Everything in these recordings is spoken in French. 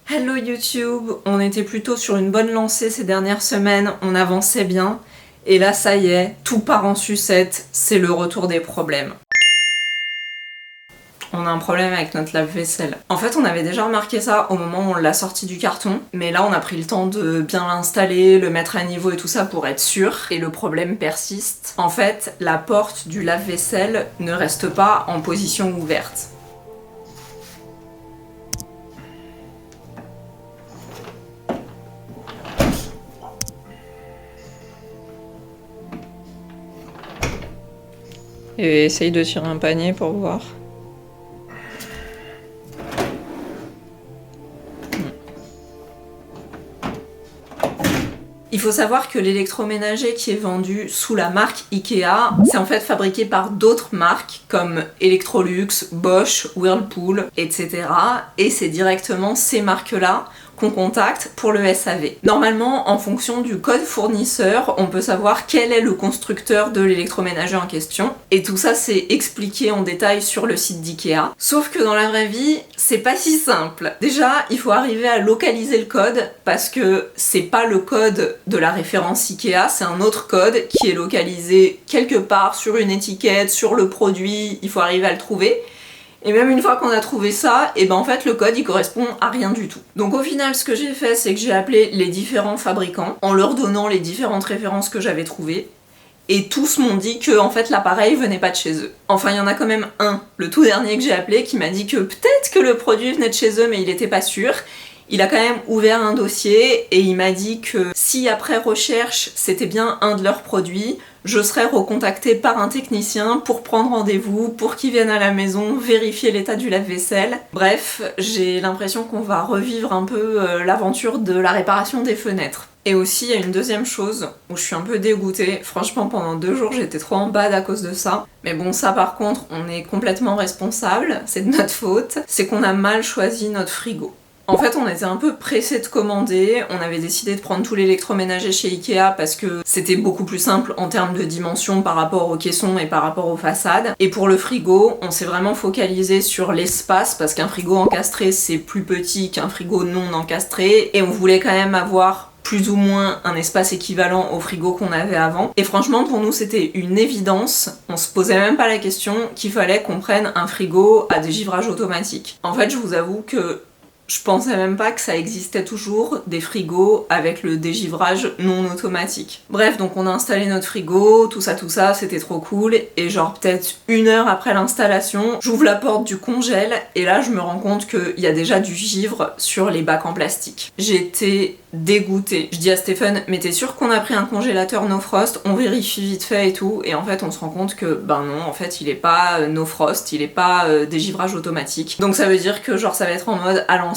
Hello YouTube, on était plutôt sur une bonne lancée ces dernières semaines, on avançait bien, et là ça y est, tout part en sucette, c'est le retour des problèmes. On a un problème avec notre lave-vaisselle. En fait, on avait déjà remarqué ça au moment où on l'a sorti du carton, mais là on a pris le temps de bien l'installer, le mettre à niveau et tout ça pour être sûr, et le problème persiste. En fait, la porte du lave-vaisselle ne reste pas en position ouverte. Et essaye de tirer un panier pour voir. Il faut savoir que l'électroménager qui est vendu sous la marque Ikea, c'est en fait fabriqué par d'autres marques comme Electrolux, Bosch, Whirlpool, etc. Et c'est directement ces marques-là qu'on contacte pour le SAV. Normalement, en fonction du code fournisseur, on peut savoir quel est le constructeur de l'électroménager en question. Et tout ça, c'est expliqué en détail sur le site d'Ikea. Sauf que dans la vraie vie, c'est pas si simple. Déjà, il faut arriver à localiser le code parce que c'est pas le code de la référence Ikea, c'est un autre code qui est localisé quelque part sur une étiquette, sur le produit, il faut arriver à le trouver. Et même une fois qu'on a trouvé ça, et ben en fait le code il correspond à rien du tout. Donc au final ce que j'ai fait c'est que j'ai appelé les différents fabricants en leur donnant les différentes références que j'avais trouvées. Et tous m'ont dit que en fait l'appareil venait pas de chez eux. Enfin il y en a quand même un, le tout dernier que j'ai appelé, qui m'a dit que peut-être que le produit venait de chez eux mais il était pas sûr. Il a quand même ouvert un dossier et il m'a dit que si après recherche c'était bien un de leurs produits, je serais recontactée par un technicien pour prendre rendez-vous, pour qu'il vienne à la maison vérifier l'état du lave-vaisselle. Bref, j'ai l'impression qu'on va revivre un peu l'aventure de la réparation des fenêtres. Et aussi, il y a une deuxième chose où je suis un peu dégoûtée. Franchement, pendant 2 jours, j'étais trop en bad à cause de ça. Mais bon, ça par contre, on est complètement responsable, c'est de notre faute. C'est qu'on a mal choisi notre frigo. En fait, on était un peu pressés de commander, on avait décidé de prendre tout l'électroménager chez Ikea parce que c'était beaucoup plus simple en termes de dimension par rapport aux caissons et par rapport aux façades. Et pour le frigo, on s'est vraiment focalisé sur l'espace parce qu'un frigo encastré c'est plus petit qu'un frigo non encastré et on voulait quand même avoir plus ou moins un espace équivalent au frigo qu'on avait avant. Et franchement, pour nous, c'était une évidence. On se posait même pas la question qu'il fallait qu'on prenne un frigo à dégivrage automatique. En fait, je vous avoue que je pensais même pas que ça existait toujours des frigos avec le dégivrage non automatique. Bref, donc on a installé notre frigo, tout ça, c'était trop cool. Et genre peut-être 1 heure après l'installation, j'ouvre la porte du congèle et là je me rends compte qu'il y a déjà du givre sur les bacs en plastique. J'étais dégoûtée. Je dis à Stéphane, mais t'es sûr qu'on a pris un congélateur no frost? On vérifie vite fait et tout. Et en fait on se rend compte que ben non, en fait il est pas no frost, il est pas dégivrage automatique. Donc ça veut dire que genre ça va être en mode à l'ancienne,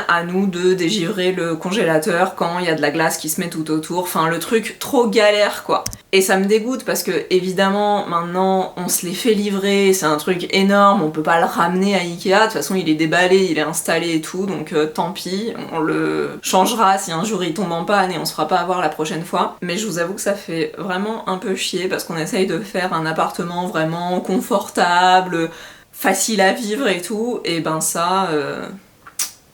à nous de dégivrer le congélateur quand il y a de la glace qui se met tout autour. Enfin le truc trop galère quoi. Et ça me dégoûte parce que évidemment maintenant on se les fait livrer, c'est un truc énorme, on peut pas le ramener à Ikea, de toute façon il est déballé, il est installé et tout, donc tant pis, on le changera si un jour il tombe en panne et on se fera pas avoir la prochaine fois. Mais je vous avoue que ça fait vraiment un peu chier parce qu'on essaye de faire un appartement vraiment confortable, facile à vivre et tout, et ben ça,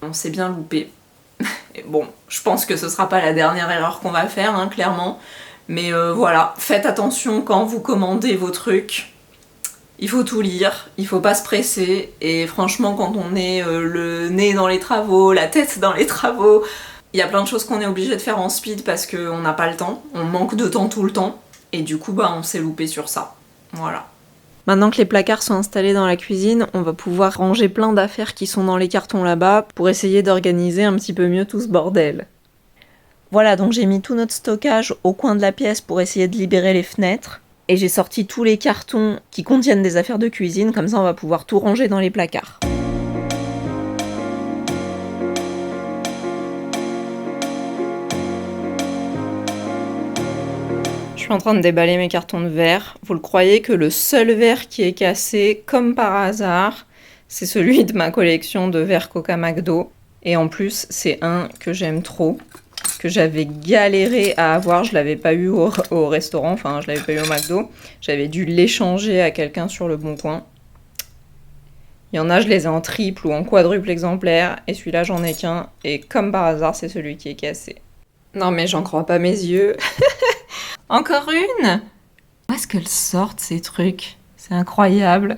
on s'est bien loupé. Et bon, je pense que ce sera pas la dernière erreur qu'on va faire, hein, clairement. Mais voilà, faites attention quand vous commandez vos trucs. Il faut tout lire, il faut pas se presser. Et franchement, quand on est le nez dans les travaux, la tête dans les travaux, il y a plein de choses qu'on est obligé de faire en speed parce qu'on n'a pas le temps. On manque de temps tout le temps. Et du coup, bah, on s'est loupé sur ça. Voilà. Maintenant que les placards sont installés dans la cuisine, on va pouvoir ranger plein d'affaires qui sont dans les cartons là-bas pour essayer d'organiser un petit peu mieux tout ce bordel. Voilà, donc j'ai mis tout notre stockage au coin de la pièce pour essayer de libérer les fenêtres. Et j'ai sorti tous les cartons qui contiennent des affaires de cuisine, comme ça on va pouvoir tout ranger dans les placards. Je suis en train de déballer mes cartons de verre. Vous le croyez que le seul verre qui est cassé, comme par hasard, c'est celui de ma collection de verres Coca McDo. Et en plus, c'est un que j'aime trop, que j'avais galéré à avoir, je l'avais pas eu au restaurant, enfin je l'avais pas eu au McDo, j'avais dû l'échanger à quelqu'un sur le Bon Coin. Il y en a, je les ai en triple ou en quadruple exemplaire, et celui-là, j'en ai qu'un, et comme par hasard, c'est celui qui est cassé. Non mais j'en crois pas mes yeux. Encore une? Où est-ce qu'elles sortent ces trucs? C'est incroyable.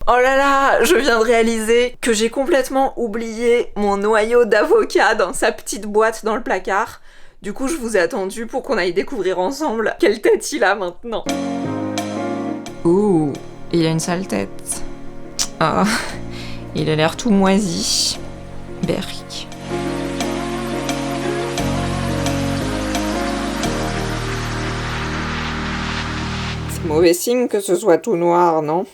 Oh là là, je viens de réaliser que j'ai complètement oublié mon noyau d'avocat dans sa petite boîte dans le placard. Du coup, je vous ai attendu pour qu'on aille découvrir ensemble quelle tête il a maintenant. Ouh, il a une sale tête. Ah, il a l'air tout moisi. Berk. C'est mauvais signe que ce soit tout noir, non?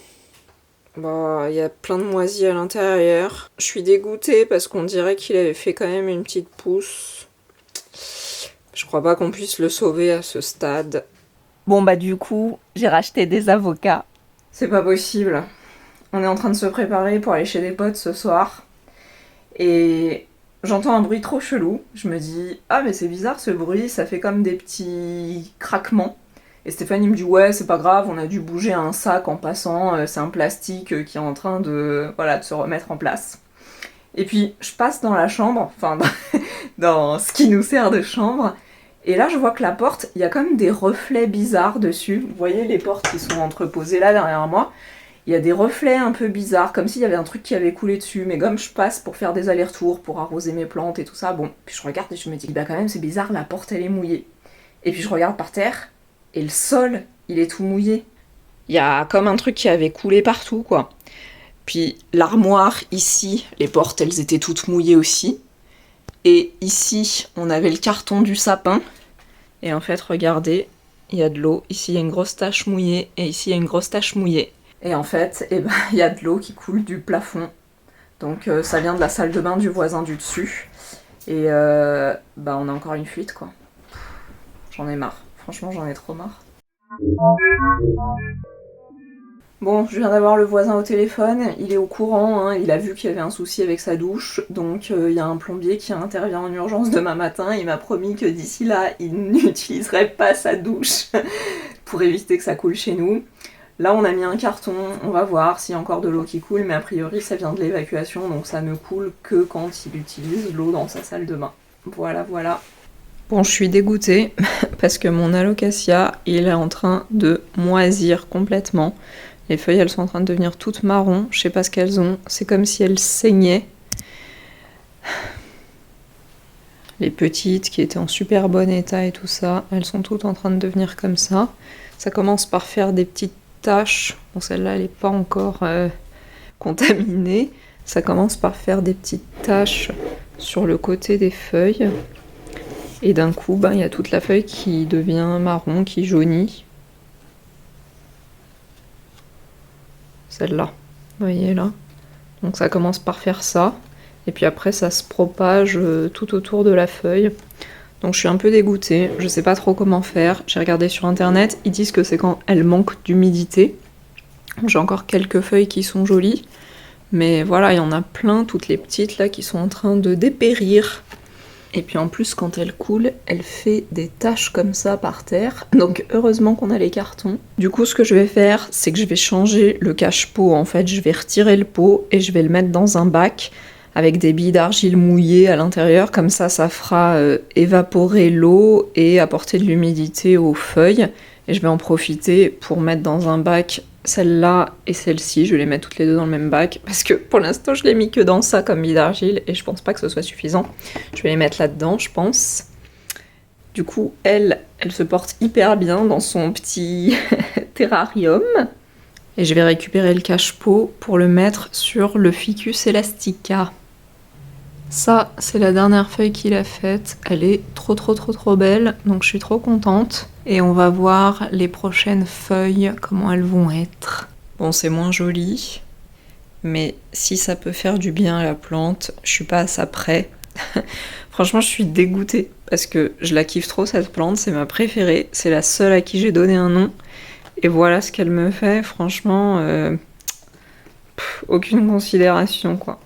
Bah, il y a plein de moisis à l'intérieur. Je suis dégoûtée parce qu'on dirait qu'il avait fait quand même une petite pousse. Je crois pas qu'on puisse le sauver à ce stade. Bon bah du coup, j'ai racheté des avocats. C'est pas possible. On est en train de se préparer pour aller chez des potes ce soir. Et j'entends un bruit trop chelou. Je me dis, ah mais c'est bizarre ce bruit, ça fait comme des petits craquements. Et Stéphanie me dit, ouais c'est pas grave, on a dû bouger un sac en passant, c'est un plastique qui est en train de se remettre en place. Et puis je passe dans la chambre, enfin dans ce qui nous sert de chambre, et là je vois que la porte, il y a comme des reflets bizarres dessus. Vous voyez les portes qui sont entreposées là derrière moi? Il y a des reflets un peu bizarres, comme s'il y avait un truc qui avait coulé dessus, mais comme je passe pour faire des allers-retours, pour arroser mes plantes et tout ça, bon, puis je regarde et je me dis, bah quand même c'est bizarre, la porte elle est mouillée. Et puis je regarde par terre, et le sol, il est tout mouillé. Il y a comme un truc qui avait coulé partout, quoi. Puis l'armoire, ici, les portes, elles étaient toutes mouillées aussi. Et ici, on avait le carton du sapin. Et en fait, regardez, il y a de l'eau. Ici, il y a une grosse tache mouillée, et ici, il y a une grosse tache mouillée. Et en fait, il y a de l'eau qui coule du plafond. Donc ça vient de la salle de bain du voisin du dessus. Et on a encore une fuite, quoi. J'en ai marre. Franchement, j'en ai trop marre. Bon, je viens d'avoir le voisin au téléphone, il est au courant, hein, il a vu qu'il y avait un souci avec sa douche, donc il y a un plombier qui intervient en urgence demain matin, il m'a promis que d'ici là, il n'utiliserait pas sa douche pour éviter que ça coule chez nous. Là, on a mis un carton, on va voir s'il y a encore de l'eau qui coule, mais a priori, ça vient de l'évacuation, donc ça ne coule que quand il utilise l'eau dans sa salle de bain. Voilà, voilà. Bon, je suis dégoûtée parce que mon alocasia, il est en train de moisir complètement. Les feuilles, elles sont en train de devenir toutes marron. Je sais pas ce qu'elles ont. C'est comme si elles saignaient. Les petites qui étaient en super bon état et tout ça, elles sont toutes en train de devenir comme ça. Ça commence par faire des petites taches. Bon, celle-là, elle est pas encore contaminée. Ça commence par faire des petites taches sur le côté des feuilles. Et d'un coup, il y a toute la feuille qui devient marron, qui jaunit. Celle-là, vous voyez là. Donc ça commence par faire ça. Et puis après, ça se propage tout autour de la feuille. Donc je suis un peu dégoûtée. Je sais pas trop comment faire. J'ai regardé sur internet. Ils disent que c'est quand elle manque d'humidité. J'ai encore quelques feuilles qui sont jolies. Mais voilà, il y en a plein, toutes les petites là, qui sont en train de dépérir. Et puis en plus, quand elle coule, elle fait des taches comme ça par terre. Donc heureusement qu'on a les cartons. Du coup, ce que je vais faire, c'est que je vais changer le cache-pot. En fait, je vais retirer le pot et je vais le mettre dans un bac avec des billes d'argile mouillées à l'intérieur. Comme ça fera évaporer l'eau et apporter de l'humidité aux feuilles. Et je vais en profiter pour mettre dans un bac celle-là et celle-ci. Je vais les mettre toutes les deux dans le même bac parce que pour l'instant, je l'ai mis que dans ça comme billes d'argile et je pense pas que ce soit suffisant. Je vais les mettre là-dedans, je pense. Du coup, elle se porte hyper bien dans son petit terrarium. Et je vais récupérer le cache-pot pour le mettre sur le Ficus elastica. Ça, c'est la dernière feuille qu'il a faite. Elle est trop belle, donc je suis trop contente. Et on va voir les prochaines feuilles, comment elles vont être. Bon, c'est moins joli, mais si ça peut faire du bien à la plante, je suis pas à ça près. Franchement, je suis dégoûtée, parce que je la kiffe trop cette plante, c'est ma préférée. C'est la seule à qui j'ai donné un nom. Et voilà ce qu'elle me fait, franchement, aucune considération, quoi.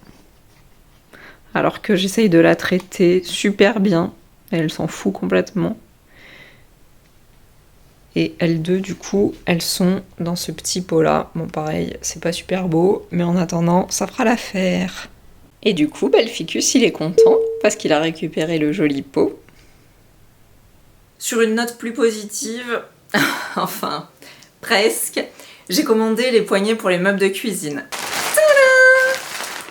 Alors que j'essaye de la traiter super bien, elle s'en fout complètement. Et L2 du coup, elles sont dans ce petit pot là. Bon pareil, c'est pas super beau, mais en attendant, ça fera l'affaire. Et du coup, le ficus il est content parce qu'il a récupéré le joli pot. Sur une note plus positive, enfin presque, j'ai commandé les poignées pour les meubles de cuisine.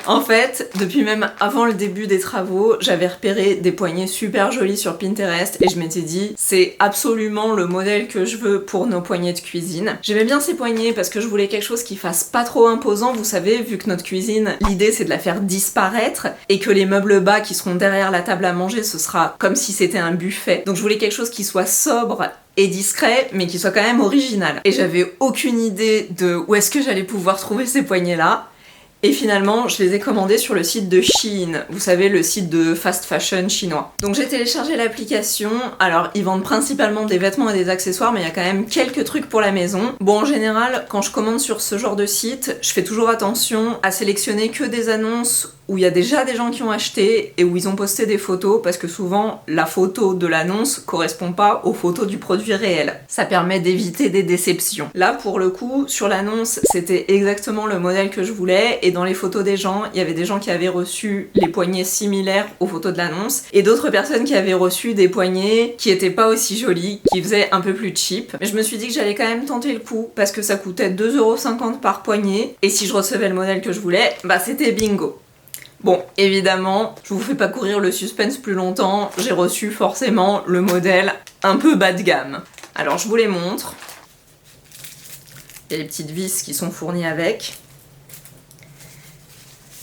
En fait, depuis même avant le début des travaux, j'avais repéré des poignées super jolies sur Pinterest et je m'étais dit c'est absolument le modèle que je veux pour nos poignées de cuisine. J'aimais bien ces poignées parce que je voulais quelque chose qui fasse pas trop imposant, vous savez, vu que notre cuisine, l'idée c'est de la faire disparaître et que les meubles bas qui seront derrière la table à manger, ce sera comme si c'était un buffet. Donc je voulais quelque chose qui soit sobre et discret, mais qui soit quand même original. Et j'avais aucune idée de où est-ce que j'allais pouvoir trouver ces poignées-là. Et finalement, je les ai commandés sur le site de Shein, vous savez, le site de fast fashion chinois. Donc j'ai téléchargé l'application, alors ils vendent principalement des vêtements et des accessoires, mais il y a quand même quelques trucs pour la maison. Bon, en général, quand je commande sur ce genre de site, je fais toujours attention à sélectionner que des annonces où il y a déjà des gens qui ont acheté et où ils ont posté des photos, parce que souvent, la photo de l'annonce correspond pas aux photos du produit réel. Ça permet d'éviter des déceptions. Là, pour le coup, sur l'annonce, c'était exactement le modèle que je voulais, et dans les photos des gens, il y avait des gens qui avaient reçu les poignées similaires aux photos de l'annonce, et d'autres personnes qui avaient reçu des poignées qui étaient pas aussi jolies, qui faisaient un peu plus cheap. Mais je me suis dit que j'allais quand même tenter le coup, parce que ça coûtait 2,50 € par poignée, et si je recevais le modèle que je voulais, c'était bingo. Bon, évidemment, je vous fais pas courir le suspense plus longtemps, j'ai reçu forcément le modèle un peu bas de gamme. Alors je vous les montre. Il y a les petites vis qui sont fournies avec.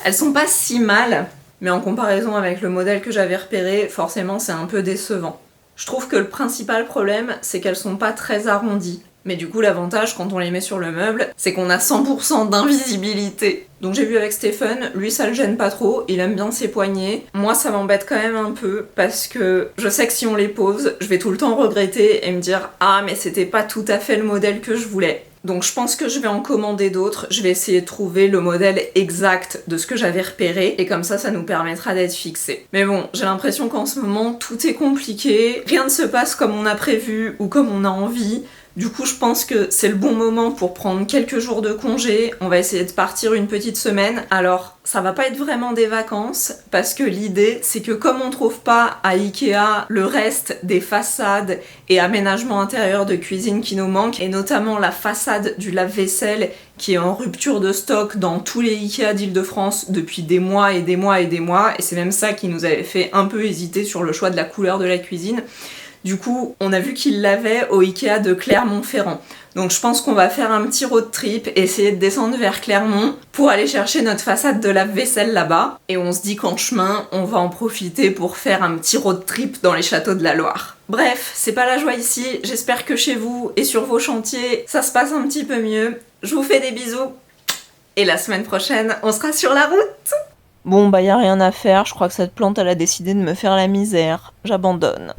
Elles sont pas si mal, mais en comparaison avec le modèle que j'avais repéré, forcément c'est un peu décevant. Je trouve que le principal problème, c'est qu'elles sont pas très arrondies. Mais du coup, l'avantage quand on les met sur le meuble, c'est qu'on a 100% d'invisibilité. Donc j'ai vu avec Stephen, lui ça le gêne pas trop, il aime bien ses poignets. Moi ça m'embête quand même un peu parce que je sais que si on les pose, je vais tout le temps regretter et me dire « Ah mais c'était pas tout à fait le modèle que je voulais ». Donc je pense que je vais en commander d'autres, je vais essayer de trouver le modèle exact de ce que j'avais repéré et comme ça nous permettra d'être fixés. Mais bon, j'ai l'impression qu'en ce moment tout est compliqué, rien ne se passe comme on a prévu ou comme on a envie. Du coup, je pense que c'est le bon moment pour prendre quelques jours de congé. On va essayer de partir une petite semaine. Alors, ça va pas être vraiment des vacances, parce que l'idée, c'est que comme on trouve pas à Ikea le reste des façades et aménagements intérieurs de cuisine qui nous manquent, et notamment la façade du lave-vaisselle qui est en rupture de stock dans tous les Ikea d'Île-de-France depuis des mois et des mois et des mois, et c'est même ça qui nous avait fait un peu hésiter sur le choix de la couleur de la cuisine. Du coup, on a vu qu'il l'avait au Ikea de Clermont-Ferrand. Donc je pense qu'on va faire un petit road trip, essayer de descendre vers Clermont pour aller chercher notre façade de lave-vaisselle là-bas. Et on se dit qu'en chemin, on va en profiter pour faire un petit road trip dans les châteaux de la Loire. Bref, c'est pas la joie ici, j'espère que chez vous et sur vos chantiers, ça se passe un petit peu mieux. Je vous fais des bisous, et la semaine prochaine, on sera sur la route. Bon y a rien à faire, je crois que cette plante elle a décidé de me faire la misère, j'abandonne.